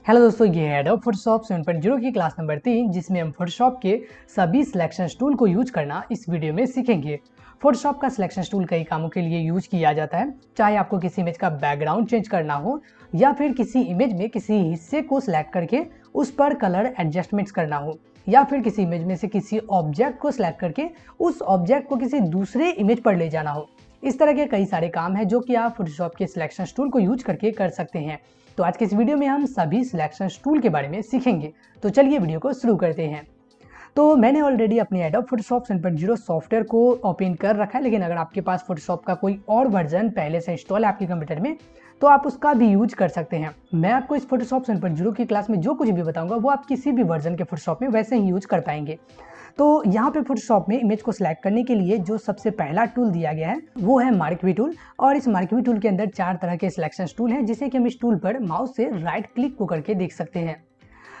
Hello दोस्तों, ये है एडोब फोटोशॉप 7.0 की क्लास नंबर 3 जिसमें हम फोटोशॉप के सभी सिलेक्शन टूल को यूज करना इस वीडियो में सीखेंगे। फोटोशॉप का सिलेक्शन टूल कई कामों के लिए यूज किया जाता है, चाहे आपको किसी इमेज का बैकग्राउंड चेंज करना हो या फिर किसी इमेज में किसी हिस्से को सिलेक्ट करके उस पर कलर एडजस्टमेंट्स करना हो, या फिर किसी इमेज में से किसी ऑब्जेक्ट को सिलेक्ट करके उस ऑब्जेक्ट को किसी दूसरे इमेज पर ले जाना हो। इस तरह के कई सारे काम हैं जो कि आप फोटोशॉप के सिलेक्शन टूल को यूज करके कर सकते हैं। तो आज के इस वीडियो में हम सभी सिलेक्शन टूल के बारे में सीखेंगे। तो चलिए वीडियो को शुरू करते हैं। तो मैंने ऑलरेडी अपने एडोब फोटोशॉप 7.0 सॉफ्टवेयर को ओपन कर रखा है, लेकिन अगर आपके पास फोटोशॉप का कोई और वर्जन पहले से इंस्टॉल है आपके कंप्यूटर में तो आप उसका भी यूज कर सकते हैं। मैं आपको इस फोटोशॉप 7.0 की क्लास में जो कुछ भी बताऊंगा वो आप किसी भी वर्जन के फोटोशॉप में वैसे ही यूज कर पाएंगे। तो यहाँ पे फोटोशॉप में इमेज को सिलेक्ट करने के लिए जो सबसे पहला टूल दिया गया है वो है मार्क्वी टूल, और इस मार्क्वी टूल के अंदर 4 तरह के सिलेक्शन टूल हैं जिसे कि हम इस टूल पर माउस से राइट क्लिक को करके देख सकते हैं।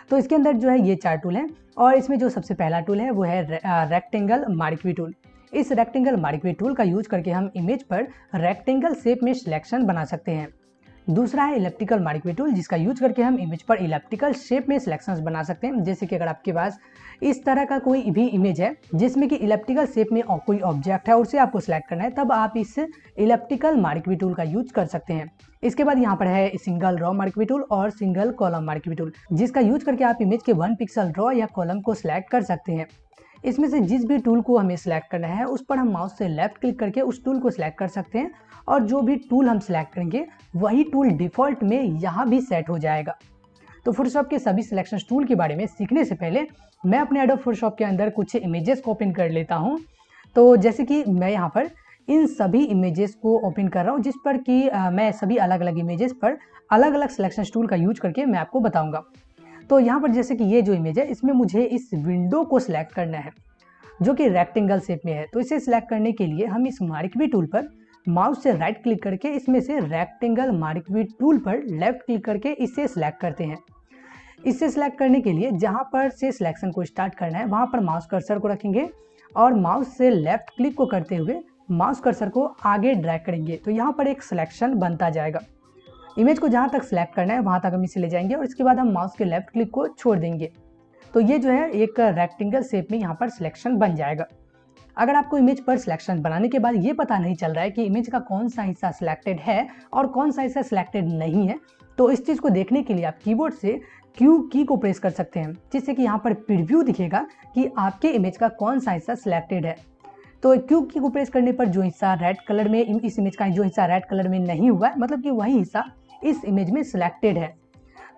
तो इसके अंदर जो है ये 4 टूल हैं, और इसमें जो सबसे पहला टूल है वो है रेक्टेंगल मार्क्वी टूल। इस रेक्टेंगल मार्क्वी टूल का यूज करके हम इमेज पर रेक्टेंगल शेप में सिलेक्शन बना सकते हैं। दूसरा है इलेप्टिकल मार्क्वी टूल, जिसका यूज करके हम इमेज पर इलेप्टिकल शेप में सिलेक्शंस बना सकते हैं। जैसे कि अगर आपके पास इस तरह का कोई भी इमेज है जिसमें कि इलेप्टिकल शेप में कोई ऑब्जेक्ट है और उसे आपको सिलेक्ट करना है, तब आप इस इलेप्टिकल मार्क्वी टूल का यूज कर सकते हैं। इसके बाद यहाँ पर है सिंगल रॉ मार्क्वी टूल और सिंगल कॉलम मार्क्वी टूल, जिसका यूज करके आप इमेज के 1 पिक्सल रॉ या कॉलम को सिलेक्ट कर सकते हैं। इसमें से जिस भी टूल को हमें सिलेक्ट करना है उस पर हम माउस से लेफ्ट क्लिक करके उस टूल को सिलेक्ट कर सकते हैं, और जो भी टूल हम सिलेक्ट करेंगे वही टूल डिफ़ॉल्ट में यहाँ भी सेट हो जाएगा। तो फोटोशॉप के सभी सिलेक्शन टूल के बारे में सीखने से पहले मैं अपने एडोब फोटोशॉप के अंदर कुछ इमेजेस को ओपन कर लेता हूँ। तो जैसे कि मैं यहाँ पर इन सभी इमेजेस को ओपन कर रहा हूँ, जिस पर कि मैं सभी अलग अलग इमेजेस पर अलग अलग सिलेक्शन टूल का यूज करके मैं आपको बताऊँगा। तो यहाँ पर जैसे कि ये जो इमेज है इसमें मुझे इस विंडो को सिलेक्ट करना है जो कि रेक्टेंगल शेप में है। तो इसे सिलेक्ट करने के लिए हम इस मार्क्वी टूल पर माउस से राइट क्लिक करके इसमें से रेक्टेंगल मार्क्वी टूल पर लेफ्ट क्लिक करके इसे सिलेक्ट करते हैं। इसे सिलेक्ट करने के लिए जहां पर से सिलेक्शन को स्टार्ट करना है वहां पर माउस कर्सर को रखेंगे और माउस से लेफ्ट क्लिक को करते हुए माउस कर्सर को आगे ड्रैग करेंगे। तो यहाँ पर एक सिलेक्शन बनता जाएगा। इमेज को जहाँ तक सिलेक्ट करना है वहाँ तक हम इसे ले जाएंगे और इसके बाद हम माउस के लेफ्ट क्लिक को छोड़ देंगे। तो ये जो है एक रेक्टेंगल शेप में यहाँ पर सिलेक्शन बन जाएगा। अगर आपको इमेज पर सिलेक्शन बनाने के बाद ये पता नहीं चल रहा है कि इमेज का कौन सा हिस्सा सिलेक्टेड है और कौन सा हिस्सा सिलेक्टेड नहीं है, तो इस चीज़ को देखने के लिए आप कीबोर्ड से क्यू की को प्रेस कर सकते हैं, जिससे कि यहाँ पर प्रीव्यू दिखेगा कि आपके इमेज का कौन सा हिस्सा सिलेक्टेड है। तो क्यू की को प्रेस करने पर जो हिस्सा रेड कलर में इस इमेज का जो हिस्सा रेड कलर में नहीं हुआ है, मतलब कि वही हिस्सा इस इमेज में सिलेक्टेड है।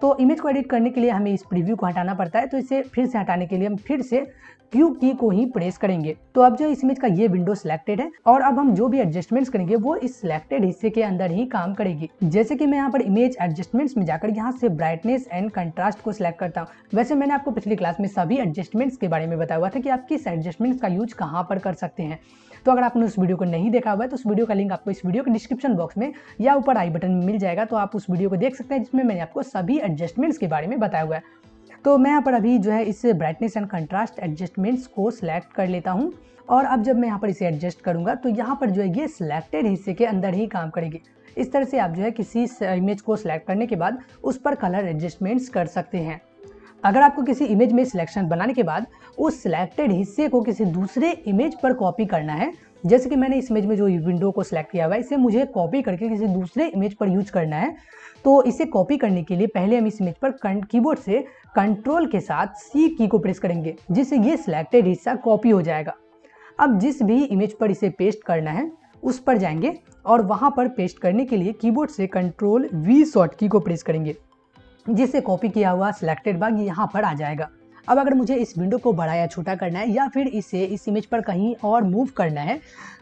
तो इमेज को एडिट करने के लिए हमें इस प्रीव्यू को हटाना पड़ता है, तो इसे फिर से हटाने के लिए हम फिर से क्यू की को ही प्रेस करेंगे। तो अब जो इस इमेज का ये विंडो सिलेक्टेड है और अब हम जो भी एडजस्टमेंट्स करेंगे वो इस सिलेक्टेड हिस्से के अंदर ही काम करेगी। जैसे कि मैं यहाँ पर इमेज एडजस्टमेंट्स में जाकर यहाँ से ब्राइटनेस एंड कंट्रास्ट को सिलेक्ट करता हूँ। वैसे मैंने आपको पिछली क्लास में सभी एडजस्टमेंट्स के बारे में बताया हुआ था कि आप किस एडजस्टमेंट्स का यूज कहाँ पर कर सकते हैं। तो अगर आपने उस वीडियो को नहीं देखा हुआ है तो उस वीडियो का लिंक आपको इस वीडियो के डिस्क्रिप्शन बॉक्स में या ऊपर आई बटन में मिल जाएगा, तो आप उस वीडियो को देख सकते हैं जिसमें मैंने आपको सभी एडजस्टमेंट्स के बारे में बताया हुआ है। तो मैं यहाँ पर अभी जो है इस ब्राइटनेस एंड कंट्रास्ट एडजस्टमेंट्स को सिलेक्ट कर लेता हूँ, और अब जब मैं यहाँ पर इसे एडजस्ट करूँगा तो यहाँ पर जो है ये सिलेक्टेड हिस्से के अंदर ही काम करेगी। इस तरह से आप जो है किसी इमेज को सिलेक्ट करने के बाद उस पर कलर एडजस्टमेंट्स कर सकते हैं। अगर आपको किसी इमेज में सिलेक्शन बनाने के बाद उस सिलेक्टेड हिस्से को किसी दूसरे इमेज पर कॉपी करना है, जैसे कि मैंने इस इमेज में जो विंडो को सिलेक्ट किया हुआ है इसे मुझे कॉपी करके किसी दूसरे इमेज पर यूज करना है, तो इसे कॉपी करने के लिए पहले हम इस इमेज पर कीबोर्ड से कंट्रोल के साथ सी की को प्रेस करेंगे, जिससे ये सिलेक्टेड हिस्सा कॉपी हो जाएगा। अब जिस भी इमेज पर इसे पेस्ट करना है उस पर जाएंगे और वहां पर पेस्ट करने के लिए कीबोर्ड से कंट्रोल वी शॉर्ट की को प्रेस करेंगे, जिससे कॉपी किया हुआ सिलेक्टेड भाग यहाँ पर आ जाएगा। अब अगर मुझे इस विंडो को बड़ा या छोटा करना है या फिर इसे इस इमेज पर कहीं और मूव करना है,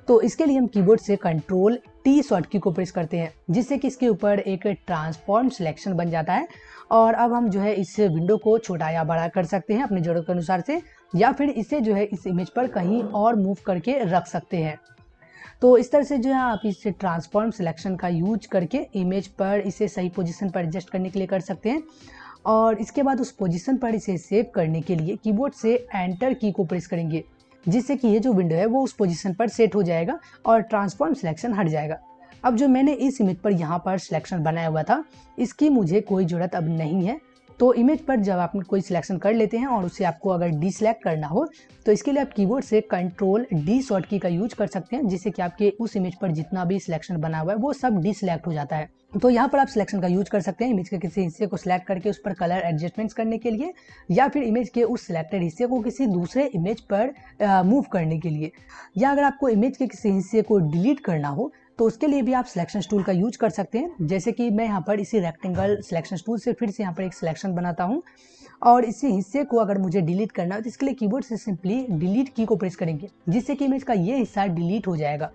तो इसके लिए हम कीबोर्ड से कंट्रोल टी शॉर्ट की को प्रेस करते हैं, जिससे कि इसके ऊपर एक ट्रांसफॉर्म सिलेक्शन बन जाता है। और अब हम जो है इस विंडो को छोटा या बड़ा कर सकते हैं अपनी ज़रूरत के अनुसार से, या फिर इसे जो है इस इमेज पर कहीं और मूव करके रख सकते हैं। तो इस तरह से जो है आप इस ट्रांसफॉर्म सिलेक्शन का यूज करके इमेज पर इसे सही पोजीशन पर एडजस्ट करने के लिए कर सकते हैं, और इसके बाद उस पोजीशन पर इसे सेव करने के लिए कीबोर्ड से एंटर की को प्रेस करेंगे, जिससे कि ये जो विंडो है वो उस पोजीशन पर सेट हो जाएगा और ट्रांसफॉर्म सिलेक्शन हट जाएगा। अब जो मैंने इस इमेज पर यहाँ पर सिलेक्शन बनाया हुआ था इसकी मुझे कोई ज़रूरत अब नहीं है, तो इमेज पर जब आप कोई सिलेक्शन कर लेते हैं और उसे आपको अगर डीसेलेक्ट करना हो तो इसके लिए आप कीबोर्ड से कंट्रोल डी शॉर्ट की का यूज कर सकते हैं, जिससे कि आपके उस इमेज पर जितना भी सिलेक्शन बना हुआ है वो सब डीसेलेक्ट हो जाता है। तो यहाँ पर आप सिलेक्शन का यूज कर सकते हैं इमेज के किसी हिस्से को सिलेक्ट करके उस पर कलर एडजस्टमेंट्स करने के लिए, या फिर इमेज के उस सिलेक्टेड हिस्से को किसी दूसरे इमेज पर मूव करने के लिए, या अगर आपको इमेज के किसी हिस्से को डिलीट करना हो तो उसके लिए भी आप सिलेक्शन टूल का यूज कर सकते हैं। जैसे कि मैं यहाँ पर इसी रेक्टेंगल सिलेक्शन टूल से फिर से यहाँ पर एक सिलेक्शन बनाता हूँ और इसी हिस्से को अगर मुझे डिलीट करना है तो इसके लिए कीबोर्ड से सिंपली डिलीट की को प्रेस करेंगे, जिससे कि इमेज का ये हिस्सा डिलीट हो जाएगा।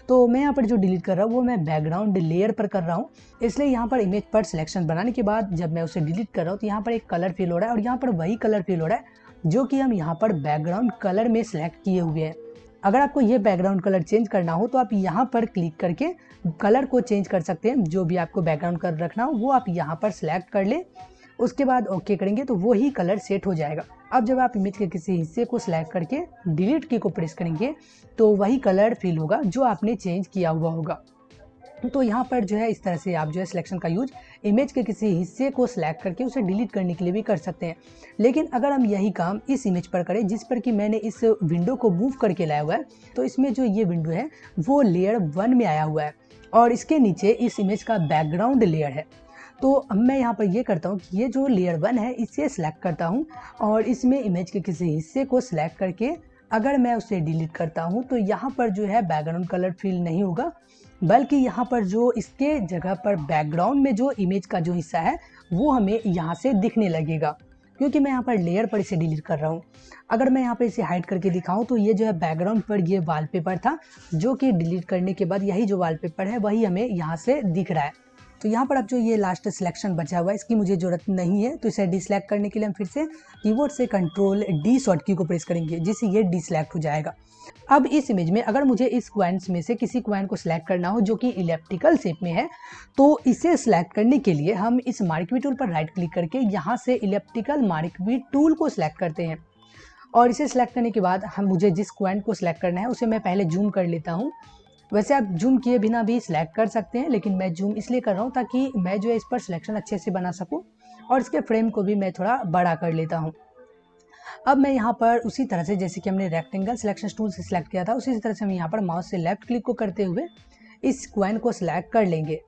तो मैं यहाँ पर जो डिलीट कर रहा हूँ वो मैं बैकग्राउंड लेयर पर कर रहा हूँ, इसलिए यहाँ पर इमेज पर सिलेक्शन बनाने के बाद जब मैं उसे डिलीट कर रहा हूँ तो यहाँ पर एक कलर फील हो रहा है, और यहाँ पर वही कलर फील हो रहा है जो कि हम यहाँ पर बैकग्राउंड कलर में सिलेक्ट किए हुए हैं। अगर आपको ये बैकग्राउंड कलर चेंज करना हो तो आप यहाँ पर क्लिक करके कलर को चेंज कर सकते हैं। जो भी आपको बैकग्राउंड कलर रखना हो वो आप यहाँ पर सिलेक्ट कर ले, उसके बाद ओके करेंगे तो वही कलर सेट हो जाएगा। अब जब आप इमेज के किसी हिस्से को सिलेक्ट करके डिलीट की को प्रेस करेंगे तो वही कलर फिल होगा जो आपने चेंज किया हुआ होगा। तो यहाँ पर जो है इस तरह से आप जो है सिलेक्शन का यूज इमेज के किसी हिस्से को सिलेक्ट करके उसे डिलीट करने के लिए भी कर सकते हैं। लेकिन अगर हम यही काम इस इमेज पर करें जिस पर कि मैंने इस विंडो को मूव करके लाया हुआ है, तो इसमें जो ये विंडो है वो लेयर 1 में आया हुआ है और इसके नीचे इस इमेज का बैकग्राउंड लेयर है। तो अब मैं यहाँ पर ये करता हूँ कि ये जो लेयर 1 है इसे सिलेक्ट करता हूँ और इसमें इमेज के किसी हिस्से को सिलेक्ट करके अगर मैं उसे डिलीट करता हूँ तो यहाँ पर जो है बैकग्राउंड कलर फिल नहीं होगा, बल्कि यहाँ पर जो इसके जगह पर बैकग्राउंड में जो इमेज का जो हिस्सा है वो हमें यहाँ से दिखने लगेगा, क्योंकि मैं यहाँ पर लेयर पर इसे डिलीट कर रहा हूँ। अगर मैं यहाँ पर इसे हाइड करके दिखाऊं तो ये जो है बैकग्राउंड पर ये वॉलपेपर था जो कि डिलीट करने के बाद यही जो वॉलपेपर है वही हमें यहाँ से दिख रहा है। तो यहाँ पर अब जो ये लास्ट सिलेक्शन बचा हुआ है इसकी मुझे ज़रूरत नहीं है, तो इसे डिसलेक्ट करने के लिए हम फिर से कीबोर्ड से कंट्रोल डी शॉर्ट की को प्रेस करेंगे, जिससे ये डिसलेक्ट हो जाएगा। अब इस इमेज में अगर मुझे इस क्वाइंस में से किसी क्वाइन को सिलेक्ट करना हो जो कि इलेप्टिकल शेप में है, तो इसे सिलेक्ट करने के लिए हम इस मार्क वी टूल पर राइट क्लिक करके यहाँ से इलेप्टिकल मार्क वी टूल को सिलेक्ट करते हैं। और इसे सिलेक्ट करने के बाद हम मुझे जिस क्वाइन को सिलेक्ट करना है उसे मैं पहले जूम कर लेता हूँ। वैसे आप जूम किए बिना भी सिलेक्ट कर सकते हैं, लेकिन मैं जूम इसलिए कर रहा हूँ ताकि मैं जो है इस पर सिलेक्शन अच्छे से बना सकूँ, और इसके फ्रेम को भी मैं थोड़ा बड़ा कर लेता हूँ। अब मैं यहाँ पर उसी तरह से जैसे कि हमने रेक्टेंगल सिलेक्शन टूल से सिलेक्ट किया था उसी तरह से हम यहाँ पर माउस से लेफ्ट क्लिक को करते हुए इस क्वाइन को सिलेक्ट कर लेंगे।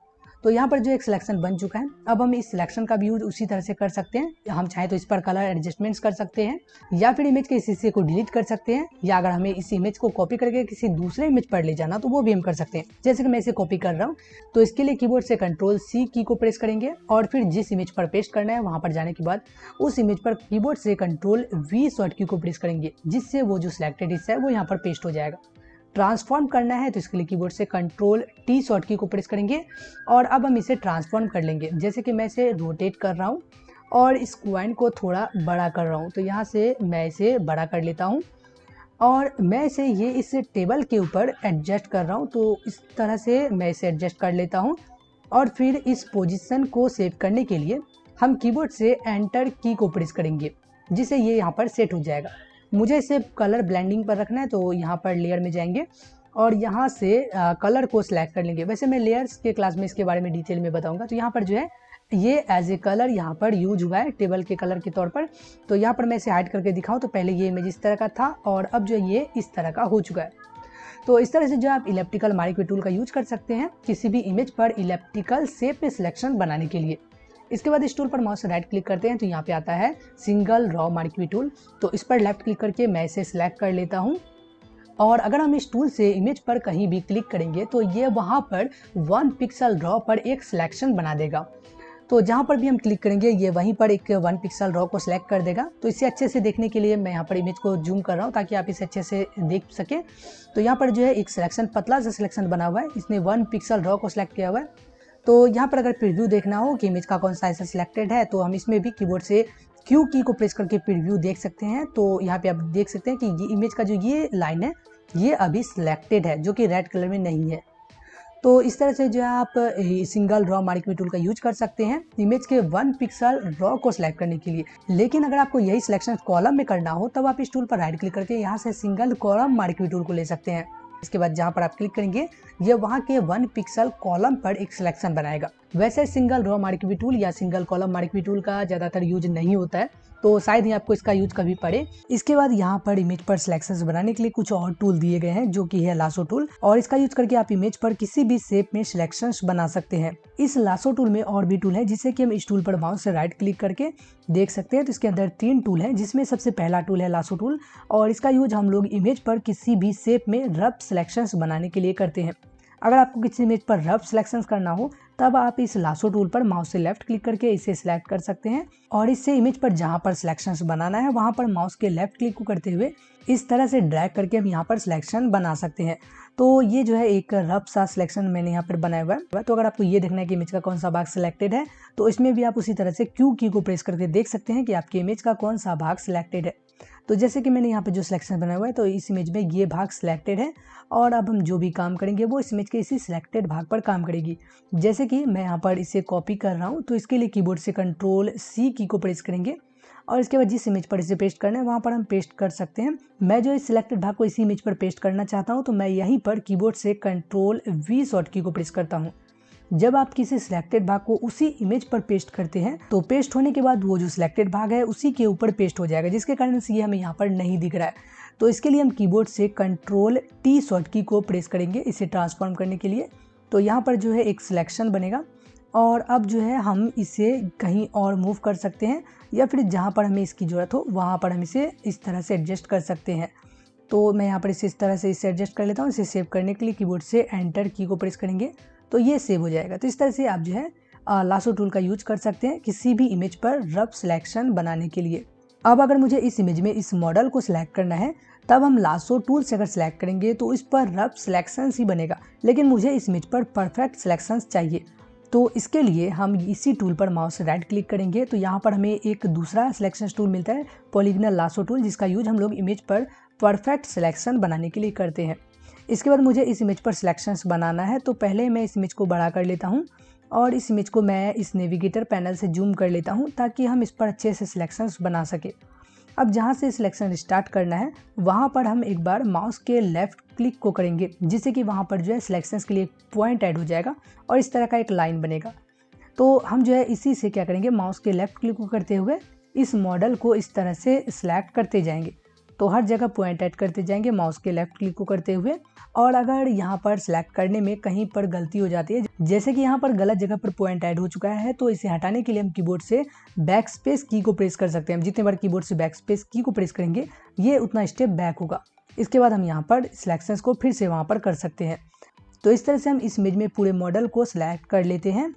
तो यहाँ पर जो एक सिलेक्शन बन चुका है, अब हम इस सिलेक्शन का भी यूज उसी तरह से कर सकते हैं। हम चाहें तो इस पर कलर एडजस्टमेंट्स कर सकते हैं, या फिर इमेज के इस हिस्से को डिलीट कर सकते हैं, या अगर हमें इस इमेज को कॉपी करके किसी दूसरे इमेज पर ले जाना तो वो भी हम कर सकते हैं। जैसे कि मैं इसे कॉपी कर रहा हूँ तो इसके लिए कीबोर्ड से कंट्रोल सी की को प्रेस करेंगे और फिर जिस इमेज पर पेस्ट करना है वहाँ पर जाने के बाद उस इमेज पर कीबोर्ड से कंट्रोल वी शॉर्ट की को प्रेस करेंगे, जिससे वो जो सिलेक्टेड हिस्सा है वो यहाँ पर पेस्ट हो जाएगा। ट्रांसफॉर्म करना है तो इसके लिए कीबोर्ड से कंट्रोल टी शॉर्ट की को प्रेस करेंगे और अब हम इसे ट्रांसफॉर्म कर लेंगे। जैसे कि मैं इसे रोटेट कर रहा हूँ और इस क्वाइन को थोड़ा बड़ा कर रहा हूँ, तो यहाँ से मैं इसे बड़ा कर लेता हूँ और मैं इसे ये इस टेबल के ऊपर एडजस्ट कर रहा हूँ। तो इस तरह से मैं इसे एडजस्ट कर लेता हूँ और फिर इस पोजीशन को सेव करने के लिए हम कीबोर्ड से एंटर की को प्रेस करेंगे, जिससे ये यहाँ पर सेट हो जाएगा। मुझे इसे कलर ब्लेंडिंग पर रखना है तो यहाँ पर लेयर में जाएंगे और यहाँ से कलर को सिलेक्ट कर लेंगे। वैसे मैं लेयर्स के क्लास में इसके बारे में डिटेल में बताऊंगा। तो यहाँ पर जो है ये एज ए कलर यहाँ पर यूज हुआ है टेबल के कलर के तौर पर। तो यहाँ पर मैं इसे हाइड करके दिखाऊं तो पहले ये इमेज इस तरह का था और अब जो ये इस तरह का हो चुका है। तो इस तरह से जो आप इलेप्टिकल मार्क वी टूल का यूज कर सकते हैं किसी भी इमेज पर इलेप्टिकल शेप में सिलेक्शन बनाने के लिए। इसके बाद इस टूल पर माउस से राइट क्लिक करते हैं तो यहाँ पे आता है single row marquee tool. तो इस पर लेफ्ट क्लिक करके मैं इसे सिलेक्ट कर लेता हूँ और अगर हम इस टूल से इमेज पर कहीं भी क्लिक करेंगे तो ये वहाँ पर 1 पिक्सल रॉ पर एक सिलेक्शन बना देगा। तो जहाँ पर भी हम क्लिक करेंगे ये वहीं पर एक 1 पिक्सल रॉ को सिलेक्ट कर देगा। तो इसे अच्छे से देखने के लिए मैं यहाँ पर इमेज को जूम कर रहा हूँ ताकि आप इसे अच्छे से देख सकें। तो यहाँ पर जो है एक सिलेक्शन पतला सा सिलेक्शन बना हुआ है, इसने 1 पिक्सल रॉ को सिलेक्ट किया हुआ है। तो यहाँ पर अगर प्रीव्यू देखना हो कि इमेज का कौन सा ऐसा सिलेक्टेड है तो हम इसमें भी कीबोर्ड से क्यू की को प्रेस करके प्रीव्यू देख सकते हैं। तो यहाँ पे आप देख सकते हैं कि ये इमेज का जो ये लाइन है ये अभी सिलेक्टेड है, जो कि रेड कलर में नहीं है। तो इस तरह से जो है आप single row marquee tool का यूज कर सकते हैं इमेज के 1 पिक्सल रॉ को सिलेक्ट करने के लिए। लेकिन अगर आपको यही सिलेक्शन कॉलम में करना हो तब आप इस टूल पर राइट क्लिक करके यहाँ से single column marquee tool को ले सकते हैं। इसके बाद जहाँ पर आप क्लिक करेंगे ये वहाँ के 1 पिक्सल कॉलम पर एक सिलेक्शन बनाएगा। वैसे सिंगल रो मार्क-वी टूल या सिंगल कॉलम मार्क-वी टूल का ज़्यादातर यूज नहीं होता है, तो शायद ही आपको इसका यूज कभी पड़े। इसके बाद यहाँ पर इमेज पर सिलेक्शंस बनाने के लिए कुछ और टूल दिए गए हैं, जो कि है लासो टूल, और इसका यूज करके आप इमेज पर किसी भी शेप में सिलेक्शंस बना सकते हैं। इस लासो टूल में और भी टूल है, जिससे कि हम इस टूल पर माउस से राइट क्लिक करके देख सकते हैं। तो इसके अंदर 3 टूल है, जिसमें सबसे पहला टूल है लासो टूल, और इसका यूज हम लोग इमेज पर किसी भी शेप में रफ सिलेक्शंस बनाने के लिए करते हैं। अगर आपको किसी इमेज पर रफ सिलेक्शंस करना हो, तब आप इस लासो टूल पर माउस से लेफ्ट क्लिक करके इसे सिलेक्ट कर सकते हैं, और इससे इमेज पर जहां पर सिलेक्शंस बनाना है वहां पर माउस के लेफ्ट क्लिक को करते हुए इस तरह से ड्रैग करके हम यहाँ पर सिलेक्शन बना सकते हैं। तो ये जो है एक रफ सा सिलेक्शन मैंने यहाँ पर बनाया हुआ है। तो अगर आपको ये देखना है कि इमेज का कौन सा भाग सिलेक्टेड है, तो इसमें भी आप उसी तरह से क्यू की को प्रेस करके देख सकते हैं कि आपकी इमेज का कौन सा भाग सिलेक्टेड है। तो जैसे कि मैंने यहाँ पे जो सिलेक्शन बनाया हुआ है, तो इस इमेज में ये भाग सिलेक्टेड है, और अब हम जो भी काम करेंगे वो इस इमेज के इसी सिलेक्टेड भाग पर काम करेगी। जैसे कि मैं यहाँ पर इसे कॉपी कर रहा हूँ, तो इसके लिए कीबोर्ड से Ctrl+C की को प्रेस करेंगे, और इसके बाद जिस इमेज पर इसे पेस्ट करना है वहाँ पर हम पेस्ट कर सकते हैं। मैं जो इस सिलेक्टेड भाग को इसी इमेज पर पेस्ट करना चाहता हूँ, तो मैं यहीं पर कीबोर्ड से Ctrl+V शॉर्ट की को प्रेस करता हूँ। जब आप किसी सिलेक्टेड भाग को उसी इमेज पर पेस्ट करते हैं, तो पेस्ट होने के बाद वो जो सिलेक्टेड भाग है उसी के ऊपर पेस्ट हो जाएगा, जिसके कारण से ये हमें यहाँ पर नहीं दिख रहा है। तो इसके लिए हम कीबोर्ड से Ctrl+T शॉर्ट की को प्रेस करेंगे इसे ट्रांसफॉर्म करने के लिए। तो यहाँ पर जो है एक सिलेक्शन बनेगा, और अब जो है हम इसे कहीं और मूव कर सकते हैं, या फिर जहाँ पर हमें इसकी ज़रूरत हो वहाँ पर हम इसे इस तरह से एडजस्ट कर सकते हैं। तो मैं यहाँ पर इसे इस तरह से इसे एडजस्ट कर लेता हूँ। इसे सेव करने के लिए कीबोर्ड से एंटर की को प्रेस करेंगे, तो ये सेव हो जाएगा। तो इस तरह से आप जो है लासो टूल का यूज कर सकते हैं किसी भी इमेज पर रफ सिलेक्शन बनाने के लिए। अब अगर मुझे इस इमेज में इस मॉडल को सिलेक्ट करना है, तब हम लासो टूल से अगर सिलेक्ट करेंगे तो इस पर रफ सिलेक्शन ही बनेगा, लेकिन मुझे इस इमेज पर परफेक्ट सिलेक्शन चाहिए। तो इसके लिए हम इसी टूल पर माउस से राइट क्लिक करेंगे, तो यहाँ पर हमें एक दूसरा सिलेक्शन टूल मिलता है, पॉलीगोनल लासो टूल, जिसका यूज हम लोग इमेज पर परफेक्ट सिलेक्शन बनाने के लिए करते हैं। इसके बाद मुझे इस इमेज पर सिलेक्शंस बनाना है, तो पहले मैं इस इमेज को बड़ा कर लेता हूँ, और इस इमेज को मैं इस नेविगेटर पैनल से जूम कर लेता हूँ, ताकि हम इस पर अच्छे से सिलेक्शंस बना सके। अब जहाँ से सिलेक्शन स्टार्ट करना है वहाँ पर हम एक बार माउस के लेफ्ट क्लिक को करेंगे, जिससे कि वहाँ पर जो है सिलेक्शंस के लिए पॉइंट ऐड हो जाएगा और इस तरह का एक लाइन बनेगा। तो हम जो है इसी से क्या करेंगे, माउस के लेफ्ट क्लिक को करते हुए इस मॉडल को इस तरह से सिलेक्ट करते जाएंगे। तो हर जगह पॉइंट ऐड करते जाएंगे माउस के लेफ्ट क्लिक को करते हुए, और अगर यहाँ पर सिलेक्ट करने में कहीं पर गलती हो जाती है, जैसे कि यहाँ पर गलत जगह पर पॉइंट ऐड हो चुका है, तो इसे हटाने के लिए हम कीबोर्ड से बैक स्पेस की को प्रेस कर सकते हैं। हम जितने बार कीबोर्ड से बैक स्पेस की को प्रेस करेंगे, ये उतना स्टेप बैक होगा। इसके बाद हम यहाँ पर सिलेक्शंस को फिर से वहाँ पर कर सकते हैं। तो इस तरह से हम इस इमेज में पूरे मॉडल को सिलेक्ट कर लेते हैं।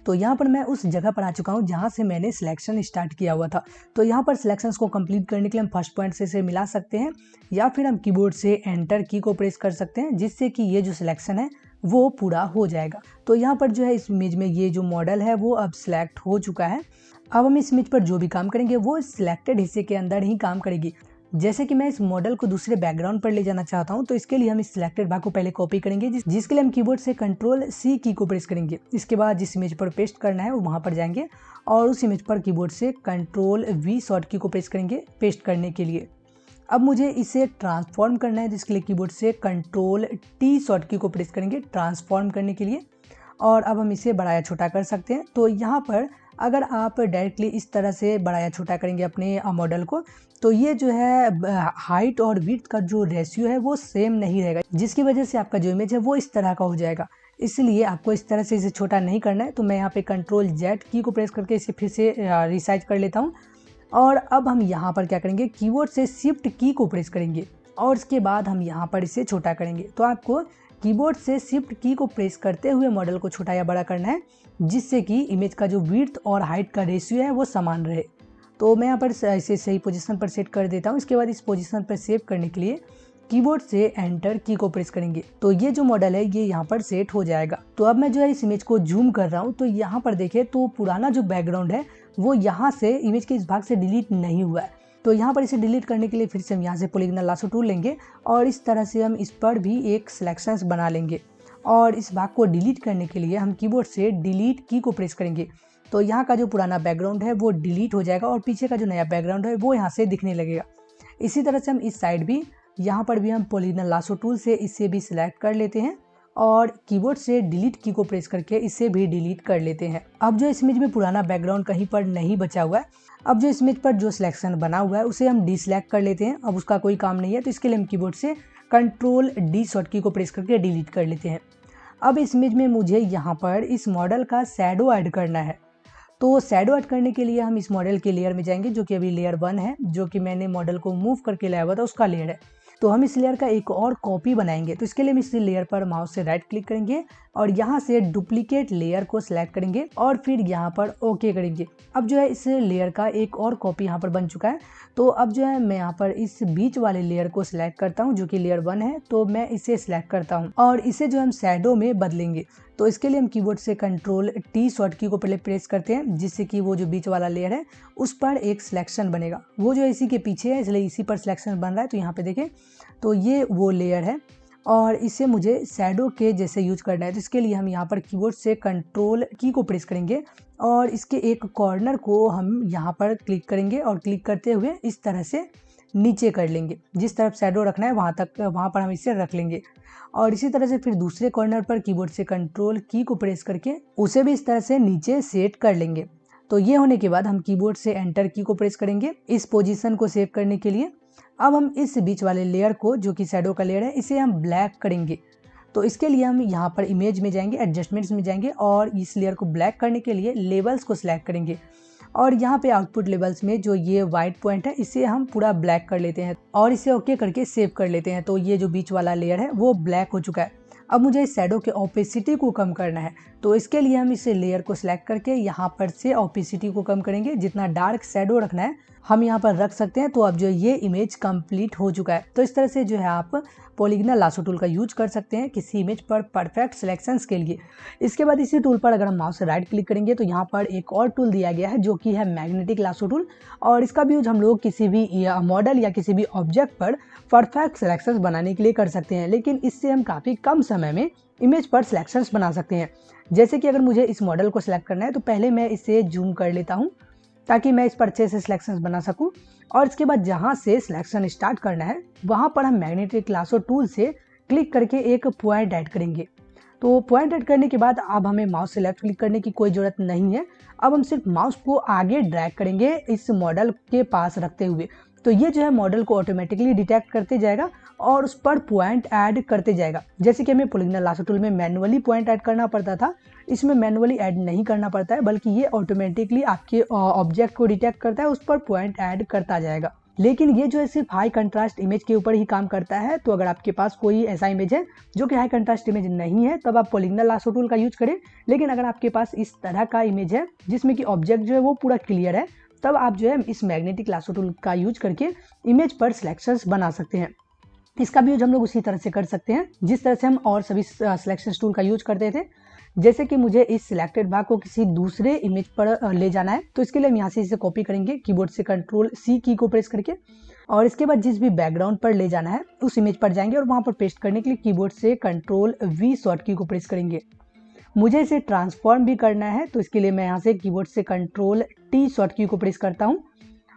तो यहाँ पर मैं उस जगह पर आ चुका हूँ जहाँ से मैंने सिलेक्शन स्टार्ट किया हुआ था। तो यहाँ पर सिलेक्शंस को कंप्लीट करने के लिए हम फर्स्ट पॉइंट से इसे मिला सकते हैं, या फिर हम कीबोर्ड से एंटर की को प्रेस कर सकते हैं, जिससे कि ये जो सिलेक्शन है वो पूरा हो जाएगा। तो यहाँ पर जो है इस इमेज में ये जो मॉडल है वो अब सिलेक्ट हो चुका है। अब हम इस इमेज पर जो भी काम करेंगे वो सिलेक्टेड हिस्से के अंदर ही काम करेगी। जैसे कि मैं इस मॉडल को दूसरे बैकग्राउंड पर ले जाना चाहता हूं, तो इसके लिए हम इस सिलेक्टेड भाग को पहले कॉपी करेंगे, जिसके लिए हम कीबोर्ड से Ctrl+C की को प्रेस करेंगे। इसके बाद जिस इमेज पर पेस्ट करना है वो वहां पर जाएंगे, और उस इमेज पर कीबोर्ड से Ctrl+V शॉर्ट की को प्रेस करेंगे पेस्ट करने के लिए। अब मुझे इसे ट्रांसफॉर्म करना है, जिसके लिए कीबोर्ड से Ctrl+T शॉर्ट की को प्रेस करेंगे ट्रांसफॉर्म करने के लिए, और अब हम इसे बड़ा या छोटा कर सकते हैं। तो यहाँ पर अगर आप डायरेक्टली इस तरह से बड़ा या छोटा करेंगे अपने मॉडल को, तो ये जो है हाइट और विड्थ का जो रेशियो है वो सेम नहीं रहेगा, जिसकी वजह से आपका जो इमेज है वो इस तरह का हो जाएगा। इसलिए आपको इस तरह से इसे छोटा नहीं करना है। तो मैं यहाँ पे Ctrl+Z की को प्रेस करके इसे फिर से रिसाइज कर लेता हूँ, और अब हम यहाँ पर क्या करेंगे, कीबोर्ड से शिफ्ट की को प्रेस करेंगे, और इसके बाद हम यहाँ पर इसे छोटा करेंगे। तो आपको कीबोर्ड से शिफ्ट की को प्रेस करते हुए मॉडल को छोटा या बड़ा करना है, जिससे कि इमेज का जो विड्थ और हाइट का रेशियो है वो समान रहे। तो मैं यहाँ पर इसे सही पोजीशन पर सेट कर देता हूँ। इसके बाद इस पोजीशन पर सेव करने के लिए कीबोर्ड से एंटर की को प्रेस करेंगे, तो ये जो मॉडल है ये यहाँ पर सेट हो जाएगा। तो अब मैं जो है इस इमेज को जूम कर रहा हूँ, तो यहाँ पर देखिए तो पुराना जो बैकग्राउंड है वो यहाँ से इमेज के इस भाग से डिलीट नहीं हुआ है। तो यहाँ पर इसे डिलीट करने के लिए फिर से हम यहाँ से पॉलीगोनल लासो टूल लेंगे और इस तरह से हम इस पर भी एक सिलेक्शंस बना लेंगे। और इस भाग को डिलीट करने के लिए हम कीबोर्ड से डिलीट की को प्रेस करेंगे। तो यहाँ का जो पुराना बैकग्राउंड है वो डिलीट हो जाएगा और पीछे का जो नया बैकग्राउंड है वो यहाँ से दिखने लगेगा। इसी तरह से हम इस साइड भी, यहाँ पर भी हम पॉलीगोनल लासो टूल से इसे भी सिलेक्ट कर लेते हैं और कीबोर्ड से डिलीट की को प्रेस करके इसे भी डिलीट कर लेते हैं। अब जो इस इमेज में पुराना बैकग्राउंड कहीं पर नहीं बचा हुआ है, अब जो इस इमेज पर जो सिलेक्शन बना हुआ है उसे हम डिसलेक्ट कर लेते हैं। अब उसका कोई काम नहीं है, तो इसके लिए हम कीबोर्ड से कंट्रोल डी शॉर्ट की को प्रेस करके डिलीट कर लेते हैं। अब इस इमेज में मुझे यहाँ पर इस मॉडल का शैडो ऐड करना है। तो शैडो ऐड करने के लिए हम इस मॉडल के लेयर में जाएंगे, जो कि अभी लेयर 1 है, जो कि मैंने मॉडल को मूव करके लाया हुआ था उसका लेयर है। तो हम इस लेयर का एक और कॉपी बनाएंगे। तो इसके लिए हम इस लेयर पर माउस से राइट क्लिक करेंगे और यहाँ से डुप्लीकेट लेयर को सिलेक्ट करेंगे और फिर यहाँ पर ओके करेंगे। अब जो है इस लेयर का एक और कॉपी यहाँ पर बन चुका है। तो अब जो है मैं यहाँ पर इस बीच वाले लेयर को सिलेक्ट करता हूँ, जो कि लेयर 1 है। तो मैं इसे सिलेक्ट करता हूँ और इसे जो हम शैडो में बदलेंगे। तो इसके लिए हम कीबोर्ड से कंट्रोल टी शॉर्ट की को पहले प्रेस करते हैं, जिससे कि वो जो बीच वाला लेयर है उस पर एक सिलेक्शन बनेगा। वो जो इसी के पीछे है, इसलिए इसी पर सिलेक्शन बन रहा है। तो यहाँ पे देखें, तो ये वो लेयर है और इसे मुझे शैडो के जैसे यूज करना है। तो इसके लिए हम यहाँ पर कीबोर्ड से कंट्रोल की को प्रेस करेंगे और इसके एक कॉर्नर को हम यहाँ पर क्लिक करेंगे और क्लिक करते हुए इस तरह से नीचे कर लेंगे। जिस तरफ शैडो रखना है वहाँ पर हम इसे रख लेंगे। और इसी तरह से फिर दूसरे कॉर्नर पर कीबोर्ड से कंट्रोल की को प्रेस करके उसे भी इस तरह से नीचे सेट कर लेंगे। तो ये होने के बाद हम कीबोर्ड से एंटर की को प्रेस करेंगे इस पोजीशन को सेव करने के लिए। अब हम इस बीच वाले लेयर को, जो कि शैडो का लेयर है, इसे हम ब्लैक करेंगे। तो इसके लिए हम यहाँ पर इमेज में जाएंगे, एडजस्टमेंट्स में जाएंगे और इस लेयर को ब्लैक करने के लिए लेवल्स को सिलेक्ट करेंगे और यहाँ पे आउटपुट लेवल्स में जो ये वाइट पॉइंट है इसे हम पूरा ब्लैक कर लेते हैं और इसे ओके करके सेव कर लेते हैं। तो ये जो बीच वाला लेयर है वो ब्लैक हो चुका है। अब मुझे इस शैडो के ओपेसिटी को कम करना है। तो इसके लिए हम इस लेयर को सिलेक्ट करके यहाँ पर से ओपेसिटी को कम करेंगे। जितना डार्क शैडो रखना है हम यहाँ पर रख सकते हैं। तो अब जो ये इमेज कंप्लीट हो चुका है। तो इस तरह से जो है आप पॉलीगोनल लासो टूल का यूज कर सकते हैं किसी इमेज पर परफेक्ट सिलेक्शंस के लिए। इसके बाद इसी टूल पर अगर हम माउस से राइट क्लिक करेंगे तो यहाँ पर एक और टूल दिया गया है, जो कि है मैग्नेटिक लासो टूल। और इसका भी यूज हम लोग किसी भी मॉडल या किसी भी ऑब्जेक्ट पर परफेक्ट सिलेक्शंस बनाने के लिए कर सकते हैं, लेकिन इससे हम काफ़ी कम समय में इमेज पर सिलेक्शंस बना सकते हैं। जैसे कि अगर मुझे इस मॉडल को सिलेक्ट करना है तो पहले मैं इसे जूम कर लेता हूँ ताकि मैं इस पर अच्छे से सिलेक्शंस बना सकूं। और इसके बाद जहां से सिलेक्शन स्टार्ट करना है वहां पर हम मैग्नेटिक लासो टूल से क्लिक करके एक पॉइंट ऐड करेंगे। तो पॉइंट ऐड करने के बाद अब हमें माउस से लेफ्ट क्लिक करने की कोई ज़रूरत नहीं है। अब हम सिर्फ माउस को आगे ड्रैग करेंगे इस मॉडल के पास रखते हुए। तो ये जो है मॉडल को ऑटोमेटिकली डिटेक्ट करते जाएगा और उस पर पॉइंट ऐड करते जाएगा। जैसे कि हमें पॉलीगोनल लासो टूल में मैनुअली पॉइंट ऐड करना पड़ता था, इसमें मैनुअली ऐड नहीं करना पड़ता है, बल्कि ये ऑटोमेटिकली आपके ऑब्जेक्ट को डिटेक्ट करता है, उस पर पॉइंट ऐड करता जाएगा। लेकिन ये जो है सिर्फ हाई कंट्रास्ट इमेज के ऊपर ही काम करता है। तो अगर आपके पास कोई ऐसा इमेज है जो कि हाई कंट्रास्ट इमेज नहीं है, तब आप पॉलीगोनल लासो टूल का यूज करें। लेकिन अगर आपके पास इस तरह का इमेज है जिसमें कि ऑब्जेक्ट जो है वो पूरा क्लियर है, तब आप जो है इस मैग्नेटिक लासो टूल का यूज करके इमेज पर सिलेक्शंस बना सकते हैं। इसका भी यूज हम लोग उसी तरह से कर सकते हैं जिस तरह से हम और सभी सिलेक्शन टूल का यूज करते थे। जैसे कि मुझे इस सिलेक्टेड भाग को किसी दूसरे इमेज पर ले जाना है, तो इसके लिए हम यहाँ से इसे कॉपी करेंगे कीबोर्ड से कंट्रोल सी की को प्रेस करके और इसके बाद जिस भी बैकग्राउंड पर ले जाना है उस इमेज पर जाएंगे और वहाँ पर पेस्ट करने के लिए कीबोर्ड से कंट्रोल वी शॉर्ट की को प्रेस करेंगे। मुझे इसे ट्रांसफॉर्म भी करना है, तो इसके लिए मैं यहाँ से कीबोर्ड से कंट्रोल टी शॉर्ट की को प्रेस करता हूँ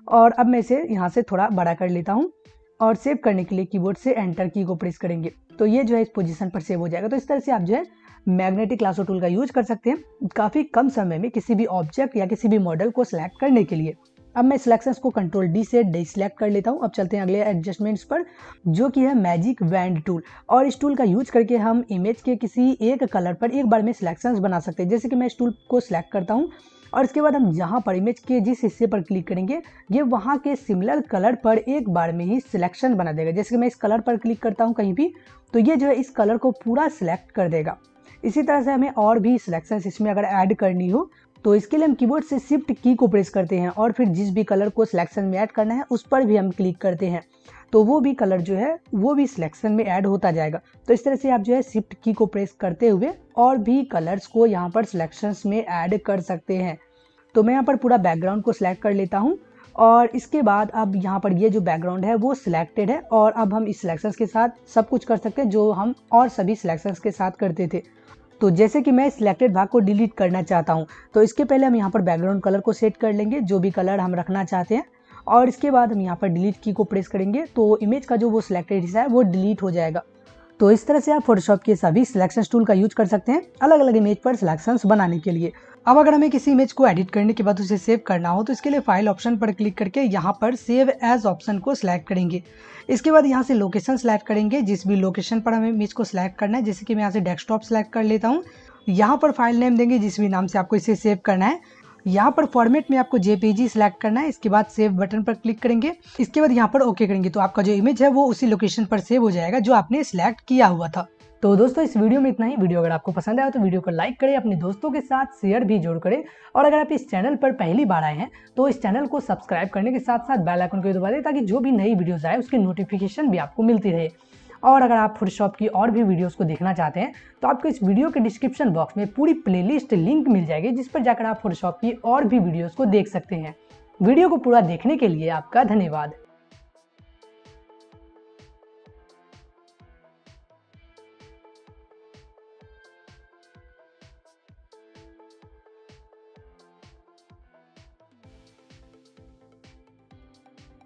और अब मैं इसे यहाँ से थोड़ा बड़ा कर लेता हूँ और सेव करने के लिए कीबोर्ड से एंटर की को प्रेस करेंगे। तो ये जो है इस पोजीशन पर सेव हो जाएगा। तो इस तरह से आप जो है मैग्नेटिक लासो टूल का यूज कर सकते हैं काफ़ी कम समय में किसी भी ऑब्जेक्ट या किसी भी मॉडल को सिलेक्ट करने के लिए। अब मैं सिलेक्शंस को कंट्रोल डी से डिसलेक्ट कर लेता हूँ। अब चलते हैं अगले एडजस्टमेंट्स पर, जो कि है मैजिक बैंड टूल। और इस टूल का यूज करके हम इमेज के किसी एक कलर पर एक बार में सिलेक्शंस बना सकते हैं। जैसे कि मैं इस टूल को सिलेक्ट करता हूँ और इसके बाद हम जहाँ पर इमेज के जिस हिस्से पर क्लिक करेंगे ये वहाँ के सिमिलर कलर पर एक बार में ही सिलेक्शन बना देगा। जैसे कि मैं इस कलर पर क्लिक करता हूँ कहीं भी, तो ये जो है इस कलर को पूरा सिलेक्ट कर देगा। इसी तरह से हमें और भी सिलेक्शंस इसमें अगर ऐड करनी हो तो इसके लिए हम कीबोर्ड से शिफ्ट की को प्रेस करते हैं और फिर जिस भी कलर को सिलेक्शन में ऐड करना है उस पर भी हम क्लिक करते हैं, तो वो भी कलर जो है वो भी सिलेक्शन में ऐड होता जाएगा। तो इस तरह से आप जो है शिफ्ट की को प्रेस करते हुए और भी कलर्स को यहाँ पर सिलेक्शंस में ऐड कर सकते हैं। तो मैं यहाँ पर पूरा बैकग्राउंड को सिलेक्ट कर लेता हूँ और इसके बाद अब यहाँ पर ये जो बैकग्राउंड है वो सिलेक्टेड है और अब हम इस सिलेक्शंस के साथ सब कुछ कर सकते हैं जो हम और सभी सिलेक्शंस के साथ करते थे। तो जैसे कि मैं सिलेक्टेड भाग को डिलीट करना चाहता हूँ, तो इसके पहले हम यहाँ पर बैकग्राउंड कलर को सेट कर लेंगे, जो भी कलर हम रखना चाहते हैं, और इसके बाद हम यहाँ पर डिलीट की को प्रेस करेंगे तो इमेज का जो वो सिलेक्टेड हिस्सा है वो डिलीट हो जाएगा। तो इस तरह से आप फोटोशॉप के सभी सिलेक्शन टूल का यूज कर सकते हैं अलग अलग इमेज पर सिलेक्शंस बनाने के लिए। अब अगर हमें किसी इमेज को एडिट करने के बाद उसे सेव करना हो तो इसके लिए फाइल ऑप्शन पर क्लिक करके यहाँ पर सेव एज ऑप्शन को सिलेक्ट करेंगे। इसके बाद यहाँ से लोकेशन सिलेक्ट करेंगे, जिस भी लोकेशन पर हमें इमेज को सिलेक्ट करना है, जैसे कि मैं यहाँ से डेस्कटॉप सिलेक्ट कर लेता हूँ। यहाँ पर फाइल नेम देंगे जिस भी नाम से आपको इसे सेव करना है। यहाँ पर फॉर्मेट में आपको जेपीजी सिलेक्ट करना है। इसके बाद सेव बटन पर क्लिक करेंगे, इसके बाद यहाँ पर ओके करेंगे तो आपका जो इमेज है वो उसी लोकेशन पर सेव हो जाएगा जो आपने सिलेक्ट किया हुआ था। तो दोस्तों इस वीडियो में इतना ही। वीडियो अगर आपको पसंद आया तो वीडियो को लाइक करें, अपने दोस्तों के साथ शेयर भी जरूर करें, और अगर आप इस चैनल पर पहली बार आए हैं तो इस चैनल को सब्सक्राइब करने के साथ साथ बेल आइकन को दबा दें ताकि जो भी नई वीडियोस आए उसकी नोटिफिकेशन भी आपको मिलती रहे। और अगर आप फोटोशॉप की और भी वीडियोस को देखना चाहते हैं तो आपको इस वीडियो के डिस्क्रिप्शन बॉक्स में पूरी प्लेलिस्ट लिंक मिल जाएगी, जिस पर जाकर आप फोटोशॉप की और भी वीडियोस को देख सकते हैं। वीडियो को पूरा देखने के लिए आपका धन्यवाद।